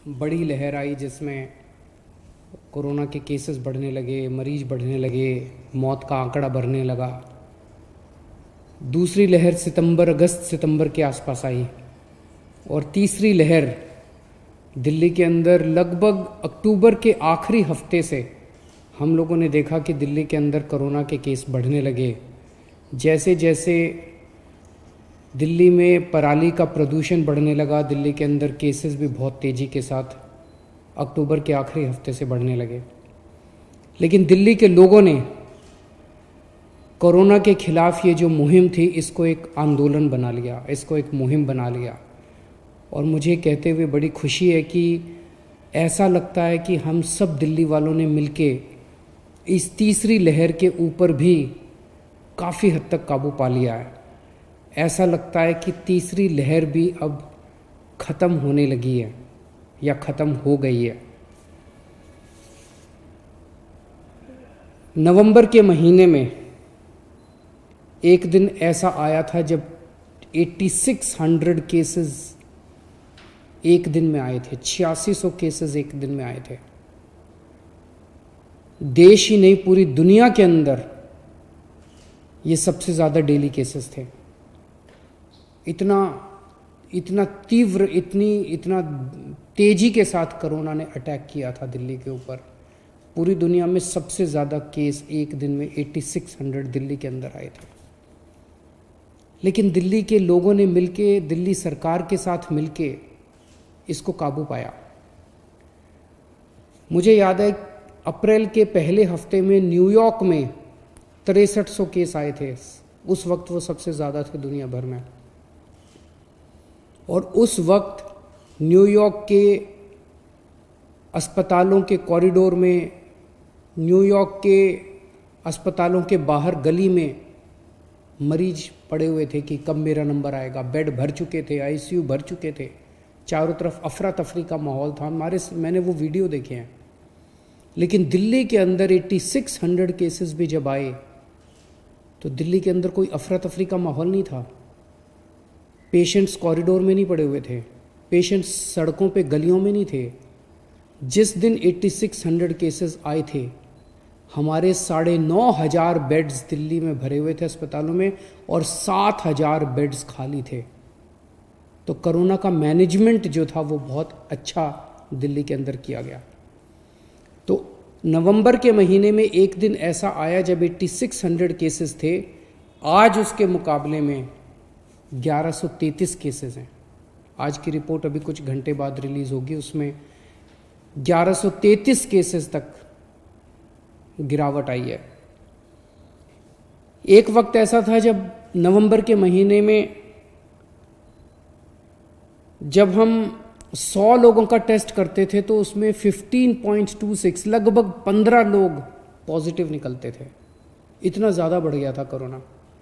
बड़ी लहर आई जिसमें कोरोना के केसेस बढ़ने लगे, मरीज बढ़ने लगे, मौत का आंकड़ा बढ़ने लगा। दूसरी लहर अगस्त सितंबर के आसपास आई और तीसरी लहर दिल्ली के अंदर लगभग अक्टूबर के आखिरी हफ्ते से हम लोगों ने देखा कि दिल्ली के अंदर कोरोना के केस बढ़ने लगे। जैसे जैसे दिल्ली में पराली का प्रदूषण बढ़ने लगा, दिल्ली के अंदर केसेस भी बहुत तेज़ी के साथ अक्टूबर के आखिरी हफ्ते से बढ़ने लगे। लेकिन दिल्ली के लोगों ने कोरोना के खिलाफ ये जो मुहिम थी इसको एक आंदोलन बना लिया, इसको एक मुहिम बना लिया। और मुझे कहते हुए बड़ी खुशी है कि ऐसा लगता है कि हम सब दिल्ली वालों ने मिलके इस तीसरी लहर के ऊपर भी काफ़ी हद तक काबू पा लिया है। ऐसा लगता है कि तीसरी लहर भी अब ख़त्म होने लगी है या ख़त्म हो गई है। नवंबर के महीने में एक दिन ऐसा आया था जब 8600 केसेस एक दिन में आए थे, 8600 केसेस एक दिन में आए थे। देश ही नहीं पूरी दुनिया के अंदर ये सबसे ज़्यादा डेली केसेस थे। इतना तीव्र, इतना तेजी के साथ कोरोना ने अटैक किया था दिल्ली के ऊपर। पूरी दुनिया में सबसे ज़्यादा केस एक दिन में 8600 दिल्ली के अंदर आए थे। लेकिन दिल्ली के लोगों ने मिलके, दिल्ली सरकार के साथ मिलके इसको काबू पाया। मुझे याद है अप्रैल के पहले हफ्ते में न्यूयॉर्क में 6300 केस आए थे। उस वक्त वो सबसे ज़्यादा थे दुनिया भर में। और उस वक्त न्यूयॉर्क के अस्पतालों के कॉरिडोर में, न्यूयॉर्क के अस्पतालों के बाहर गली में मरीज पड़े हुए थे कि कब मेरा नंबर आएगा। बेड भर चुके थे, आईसीयू भर चुके थे, चारों तरफ अफरा तफरी का माहौल था। मैंने वो वीडियो देखे हैं। लेकिन दिल्ली के अंदर 8600 केसेस भी जब आए तो दिल्ली के अंदर कोई अफरा तफरी का माहौल नहीं था। पेशेंट्स कॉरिडोर में नहीं पड़े हुए थे, पेशेंट्स सड़कों पे गलियों में नहीं थे। जिस दिन 8600 केसेस आए थे, हमारे 9500 बेड्स दिल्ली में भरे हुए थे अस्पतालों में और 7000 बेड्स खाली थे। तो कोरोना का मैनेजमेंट जो था वो बहुत अच्छा दिल्ली के अंदर किया गया। तो नवंबर के महीने में एक दिन ऐसा आया जब 8600 केसेस थे। आज उसके मुकाबले में 1133 केसेस हैं। आज की रिपोर्ट अभी कुछ घंटे बाद रिलीज़ होगी, उसमें 1133 केसेस तक गिरावट आई है। एक वक्त ऐसा था जब नवंबर के महीने में जब हम 100 लोगों का टेस्ट करते थे तो उसमें 15.26 लगभग 15 लोग पॉजिटिव निकलते थे। इतना ज़्यादा बढ़ गया था कोरोना।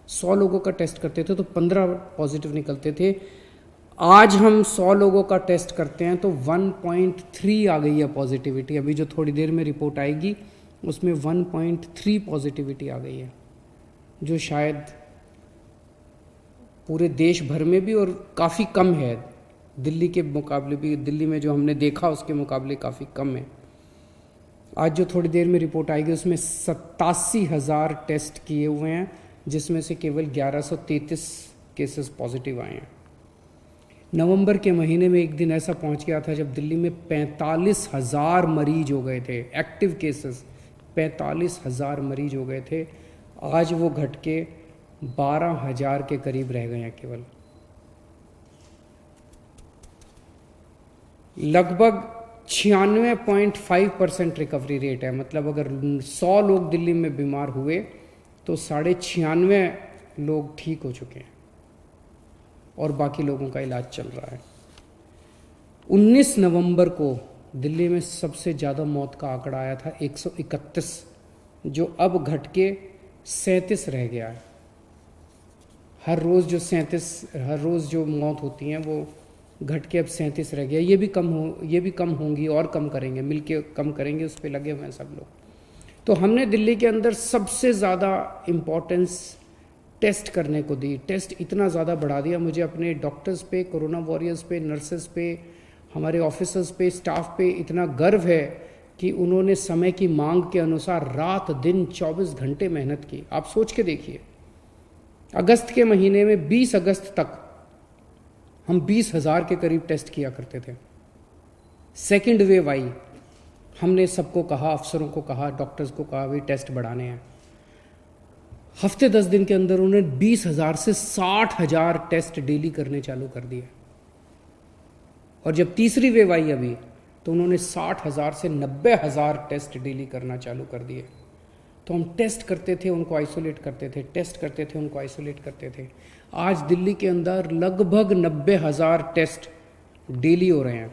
100 लोगों का टेस्ट करते थे तो 15 पॉजिटिव निकलते थे। आज हम 100 लोगों का टेस्ट करते हैं तो 1.3 आ गई है पॉजिटिविटी। अभी जो थोड़ी देर में रिपोर्ट आएगी उसमें 1.3 पॉजिटिविटी आ गई है, जो शायद पूरे देश भर में भी और काफ़ी कम है। दिल्ली के मुकाबले भी, दिल्ली में जो हमने देखा उसके मुकाबले काफ़ी कम है। आज जो थोड़ी देर में रिपोर्ट आएगी उसमें 87,000 टेस्ट किए हुए हैं, जिसमें से केवल 1133 केसेस पॉजिटिव आए हैं। नवंबर के महीने में एक दिन ऐसा पहुंच गया था जब दिल्ली में 45,000 मरीज हो गए थे। एक्टिव केसेस 45,000 मरीज हो गए थे। आज वो घट के 12,000 के करीब रह गए हैं केवल। लगभग 96.5% रिकवरी रेट है। मतलब अगर 100 लोग दिल्ली में बीमार हुए तो 96.5 लोग ठीक हो चुके हैं और बाकी लोगों का इलाज चल रहा है। 19 नवंबर को दिल्ली में सबसे ज़्यादा मौत का आंकड़ा आया था 131, जो अब घट के 37 रह गया है। हर रोज़ जो मौत होती हैं वो घट के अब 37 रह गया। ये भी कम होंगी और कम करेंगे, मिलके कम करेंगे, उस पर लगे हुए हैं सब लोग। तो हमने दिल्ली के अंदर सबसे ज़्यादा इम्पोर्टेंस टेस्ट करने को दी। टेस्ट इतना ज़्यादा बढ़ा दिया, मुझे अपने डॉक्टर्स पे, कोरोना वॉरियर्स पे, नर्सेस पे हमारे ऑफिसर्स पे, स्टाफ पे इतना गर्व है कि उन्होंने समय की मांग के अनुसार रात दिन 24 घंटे मेहनत की। आप सोच के देखिए, अगस्त के महीने में 20 अगस्त तक हम 20,000 के करीब टेस्ट किया करते थे। सेकेंड वेव आई, हमने सबको कहा, अफसरों को कहा, डॉक्टर्स को कहा, वे टेस्ट बढ़ाने हैं। हफ्ते 10 दिन के अंदर उन्होंने 20,000 से 60,000 टेस्ट डेली करने चालू कर दिए। और जब तीसरी वेव आई अभी, तो उन्होंने 60,000 से 90,000 टेस्ट डेली करना चालू कर दिए। तो हम टेस्ट करते थे, उनको आइसोलेट करते थे, टेस्ट करते थे, उनको आइसोलेट करते थे। आज दिल्ली के अंदर लगभग 90,000 टेस्ट डेली हो रहे हैं।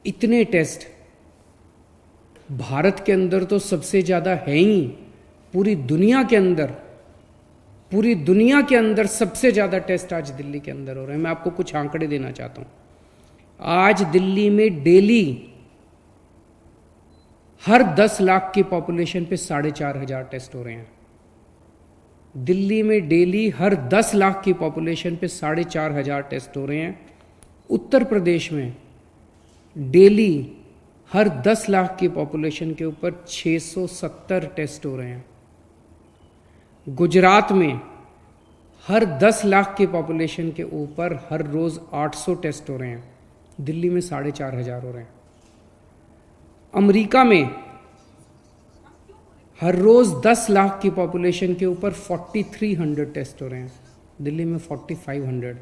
इतने टेस्ट भारत के अंदर तो सबसे ज़्यादा है ही, पूरी दुनिया के अंदर सबसे ज़्यादा टेस्ट आज दिल्ली के अंदर हो रहे हैं। मैं आपको कुछ आंकड़े देना चाहता हूँ। आज दिल्ली में डेली हर 10 लाख की पॉपुलेशन पे 4,500 टेस्ट हो रहे हैं। दिल्ली में डेली हर 10 लाख की पॉपुलेशन पे 4,500 टेस्ट हो रहे हैं। उत्तर प्रदेश में डेली हर 10 लाख की पॉपुलेशन के ऊपर 670 टेस्ट हो रहे हैं। गुजरात में हर 10 लाख की पॉपुलेशन के ऊपर हर रोज 800 टेस्ट हो रहे हैं। दिल्ली में 4,500 हो रहे हैं। अमेरिका में हर रोज 10 लाख की पॉपुलेशन के ऊपर 4,300 टेस्ट हो रहे हैं। दिल्ली में 4,500।